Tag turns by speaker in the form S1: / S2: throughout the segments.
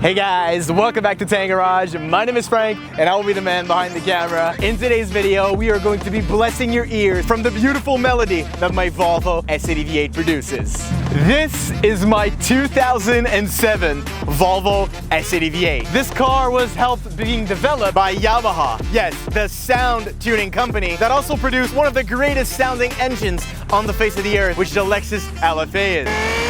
S1: Hey guys, welcome back to Tank Garage. My name is Frank and I will be the man behind the camera. In today's video, we are going to be blessing your ears from the beautiful melody that my Volvo S80 V8 produces. This is my 2007 Volvo S80 V8. This car was helped being developed by Yamaha. Yes, the sound tuning company that also produced one of the greatest sounding engines on the face of the earth, which the Lexus LFA is.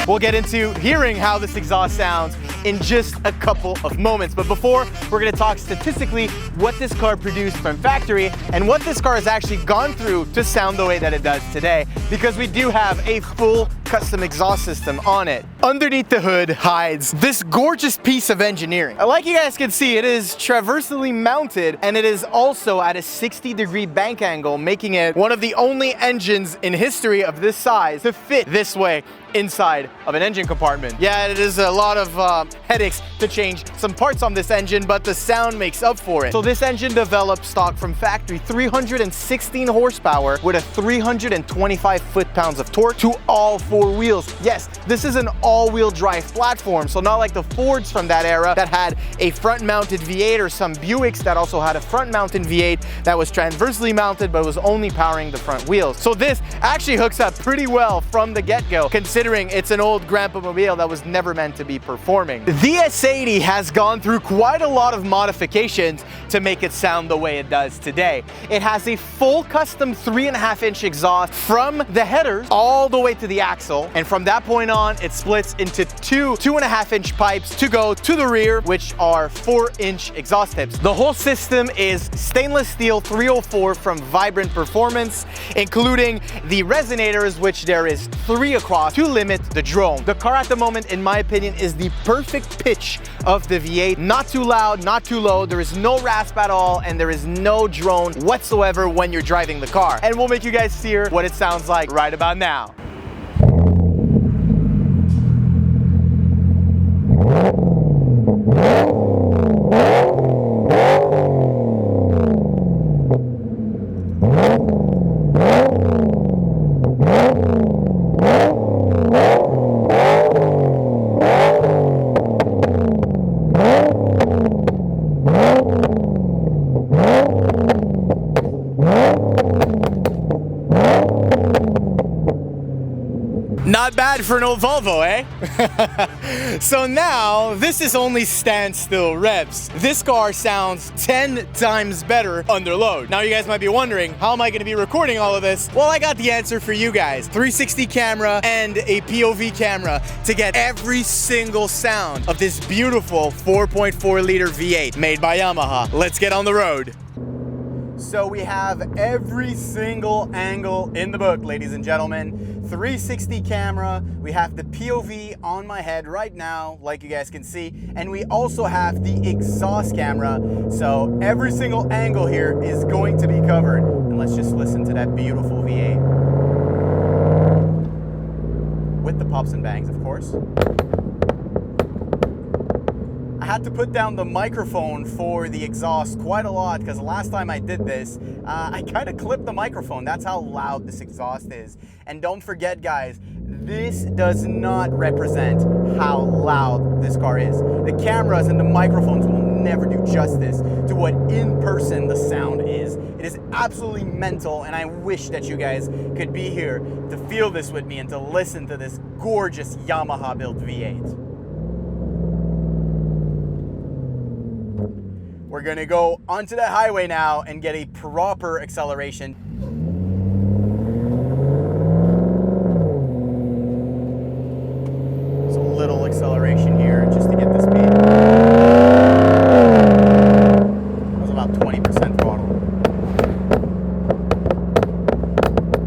S1: We'll get into hearing how this exhaust sounds in just a couple of moments. But before, we're gonna talk statistically what this car produced from factory and what this car has actually gone through to sound the way that it does today, because we do have a full custom exhaust system on it. Underneath the hood hides this gorgeous piece of engineering. Like you guys can see, it is traversally mounted and it is also at a 60-degree bank angle, making it one of the only engines in history of this size to fit this way inside of an engine compartment. Yeah, it is a lot of headaches to change some parts on this engine, but the sound makes up for it. So this engine developed stock from factory 316 horsepower with a 325 foot-pounds of torque to all four wheels. Yes, this is an all-wheel drive platform, so not like the Fords from that era that had a front-mounted V8 or some Buicks that also had a front-mounted V8 that was transversely mounted but was only powering the front wheels. So this actually hooks up pretty well from the get-go, considering it's an old grandpa mobile that was never meant to be performing. The S80 has gone through quite a lot of modifications to make it sound the way it does today. It has a full custom 3.5-inch exhaust from the headers all the way to the axle, and from that point on it splits into two 2.5-inch pipes to go to the rear, which are 4-inch exhaust tips. The whole system is stainless steel 304 from Vibrant Performance, including the resonators, which there is 3 across to limit the drone. The car at the moment, in my opinion, is the perfect pitch of the V8. Not too loud, not too low. There is no rasp at all, and there is no drone whatsoever when you're driving the car. And we'll make you guys hear what it sounds like right about now. Not bad for an old Volvo, eh? So now, this is only standstill revs. This car sounds 10 times better under load. Now you guys might be wondering, how am I gonna be recording all of this? Well, I got the answer for you guys. 360 camera and a POV camera to get every single sound of this beautiful 4.4 liter V8 made by Yamaha. Let's get on the road. So we have every single angle in the book, ladies and gentlemen. 360 camera, we have the POV on my head right now, like you guys can see, and we also have the exhaust camera. So every single angle here is going to be covered. And let's just listen to that beautiful V8. With the pops and bangs, of course. I had to put down the microphone for the exhaust quite a lot, because the last time I did this, I kind of clipped the microphone. That's how loud this exhaust is. And don't forget, guys, this does not represent how loud this car is. The cameras and the microphones will never do justice to what in person the sound is. It is absolutely mental, and I wish that you guys could be here to feel this with me and to listen to this gorgeous Yamaha built V8. We're gonna go onto the highway now and get a proper acceleration. So a little acceleration here just to get the speed. That was about 20% throttle.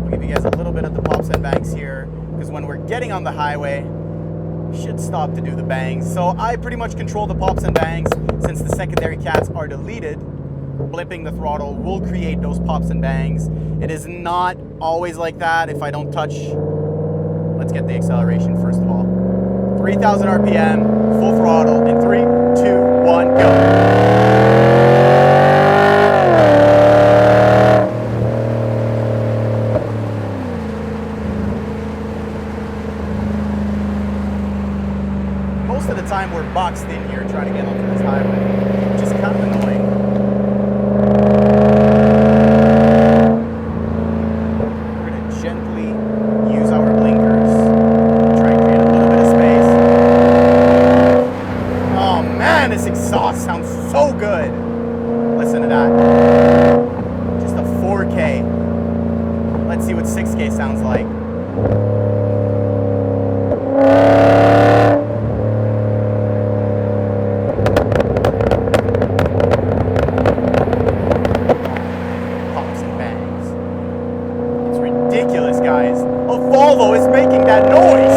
S1: We'll give you guys a little bit of the pops and bangs here, because when we're getting on the highway, should stop to do the bangs. So I pretty much control the pops and bangs since the secondary cats are deleted. Blipping the throttle will create those pops and bangs. It is not always like that if I don't touch. Let's get the acceleration first of all. 3,000 RPM, full throttle in 3, 2, 1, go. most of the time we're boxed in here trying to get onto this highway, which is kind of annoying. We're going to gently use our blinkers, try and create a little bit of space. Oh man, this exhaust sounds so good. Listen to that. Just a 4K. Let's see what 6K sounds like. Ridiculous, guys. A Volvo is making that noise.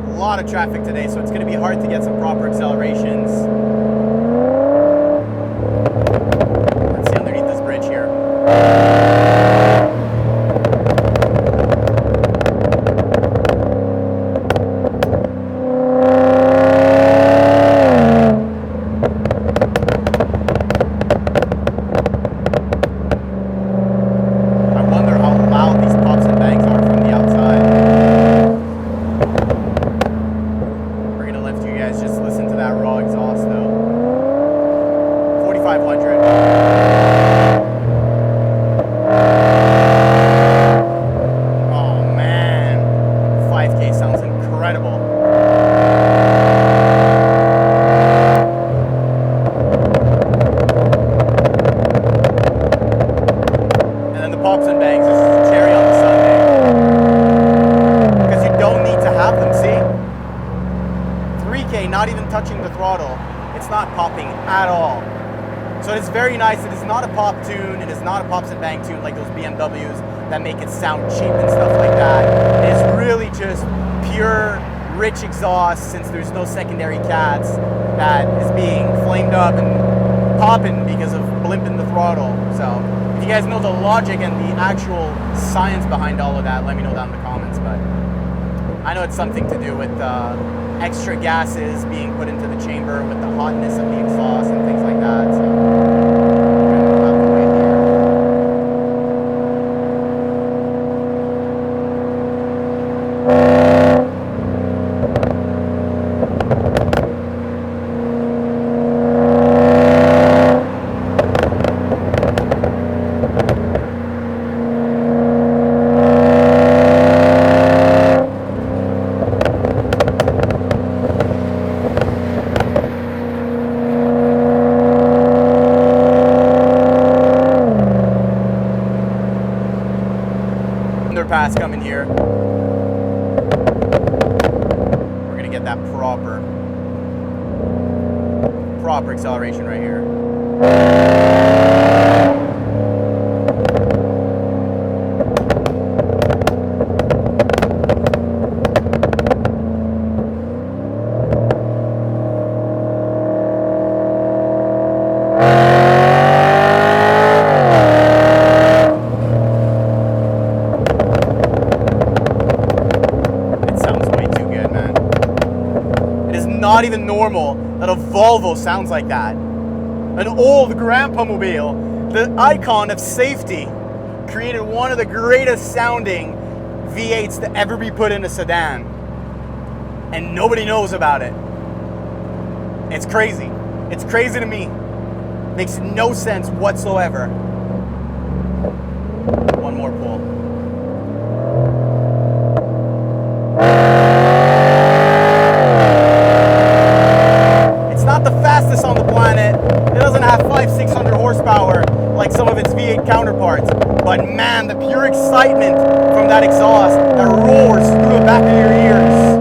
S1: A lot of traffic today, so it's going to be hard to get some proper accelerations. Let's see underneath this bridge here. I wonder how loud these pops and bangs are from the outside. Just listen to that raw exhaust though. 4,500. Oh man, 5K sounds incredible. And then the pops and bangs is just a cherry on the sundae. Because you don't need to have them, see? 3K, not even touching the throttle, it's not popping at all. So it's very nice. It is not a pop tune. It is not a pops and bang tune like those BMWs that make it sound cheap and stuff like that. It is really just pure, rich exhaust, since there's no secondary cats that is being flamed up and popping because of blimping the throttle. So if you guys know the logic and the actual science behind all of that, let me know down in the comments. But I know it's something to do with extra gases being put into the chamber with the hotness of the exhaust and things like that. So we're gonna move out the way here. Underpass coming here. We're gonna get that proper acceleration right here. Not even normal that a Volvo sounds like that. An old grandpa mobile, the icon of safety, created one of the greatest sounding V8s to ever be put in a sedan. And nobody knows about it. It's crazy. It's crazy to me. Makes no sense whatsoever. One more pull. Not the fastest on the planet. It doesn't have 500-600 horsepower like some of its V8 counterparts. But man, the pure excitement from that exhaust that roars through the back of your ears.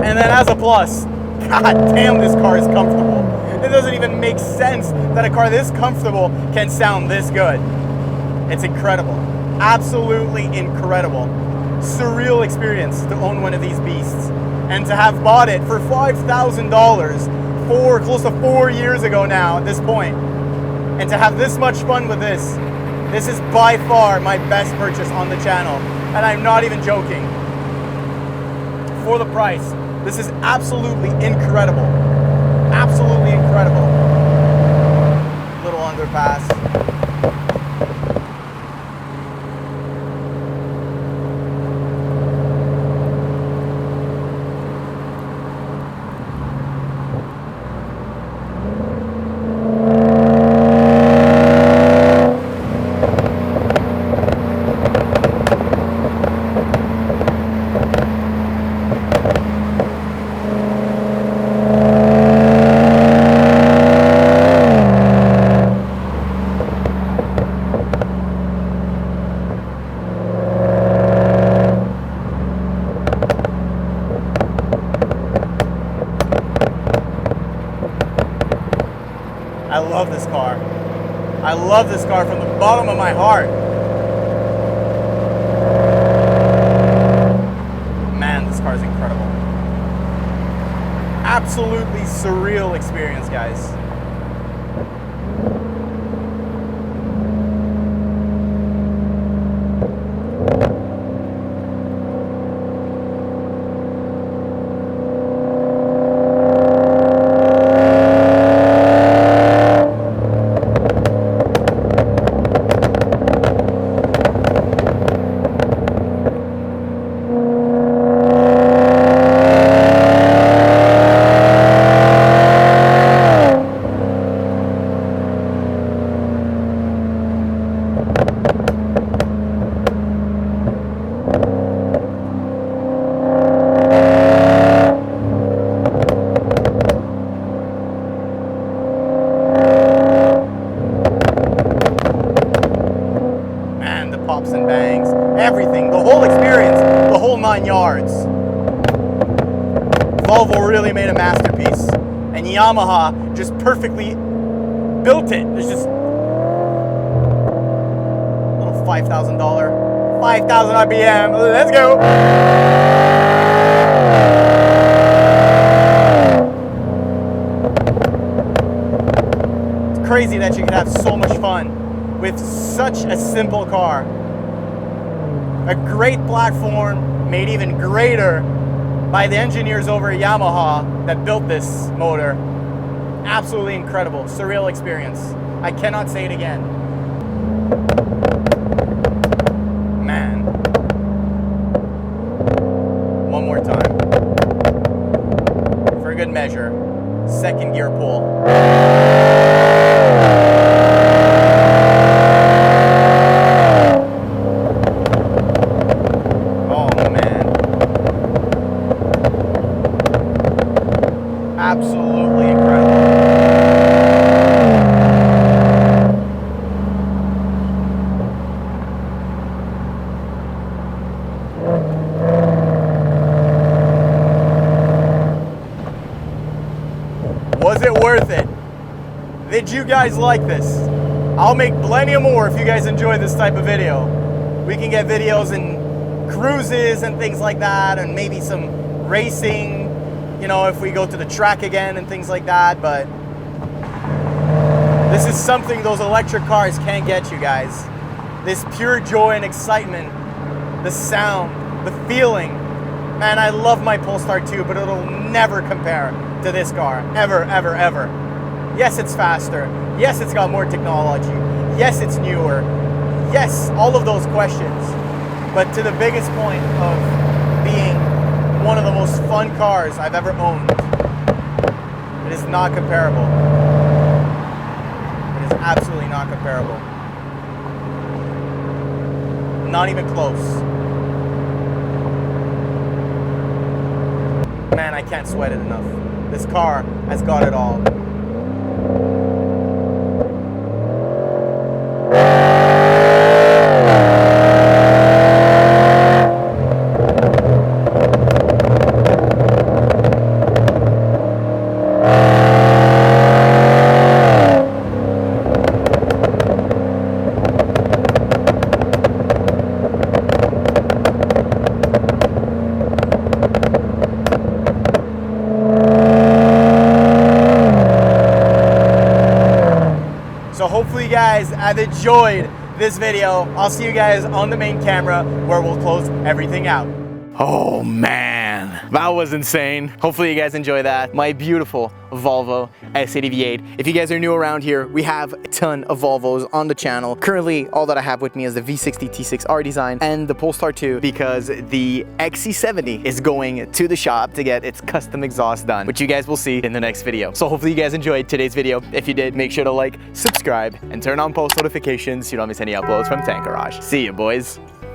S1: And then as a plus, god damn, this car is comfortable. It doesn't even make sense that a car this comfortable can sound this good. It's incredible. Absolutely incredible. Surreal experience to own one of these beasts. And to have bought it for $5,000 close to 4 years ago now at this point. And to have this much fun with this is by far my best purchase on the channel. And I'm not even joking. For the price, this is absolutely incredible. Absolutely incredible. Little underpass. I love this car. I love this car from the bottom of my heart. Man, this car is incredible. Absolutely surreal experience, guys. Pops and bangs, everything, the whole experience, the whole 9 yards. Volvo really made a masterpiece, and Yamaha just perfectly built it. There's just a little $5,000, 5,000 RPM. Let's go. It's crazy that you can have so much fun with such a simple car. A great platform made even greater by the engineers over at Yamaha that built this motor. Absolutely incredible, surreal experience. I cannot say it again. Man. One more time. For good measure, second gear pull. Absolutely incredible. Was it worth it? Did you guys like this? I'll make plenty of more if you guys enjoy this type of video. We can get videos in cruises and things like that, and maybe some racing, you know, if we go to the track again and things like that. But this is something those electric cars can't get you guys. This pure joy and excitement, the sound, the feeling. Man, I love my Polestar 2, but it'll never compare to this car, ever, ever, ever. Yes, it's faster. Yes, it's got more technology. Yes, it's newer. Yes, all of those questions. But to the biggest point of being one of the most fun cars I've ever owned, it is not comparable. It is absolutely not comparable. Not even close. Man, I can't sweat it enough. This car has got it all. hopefully you guys have enjoyed this video. I'll see you guys on the main camera where we'll close everything out. Oh man, that was insane. Hopefully you guys enjoy that. My beautiful Volvo S80 V8. If you guys are new around here, we have a ton of Volvos on the channel. Currently, all that I have with me is the V60 T6R design and the Polestar 2 because the XC70 is going to the shop to get its custom exhaust done, which you guys will see in the next video. So hopefully you guys enjoyed today's video. If you did, make sure to like, subscribe, and turn on post notifications so you don't miss any uploads from Tank Garage. See you, boys.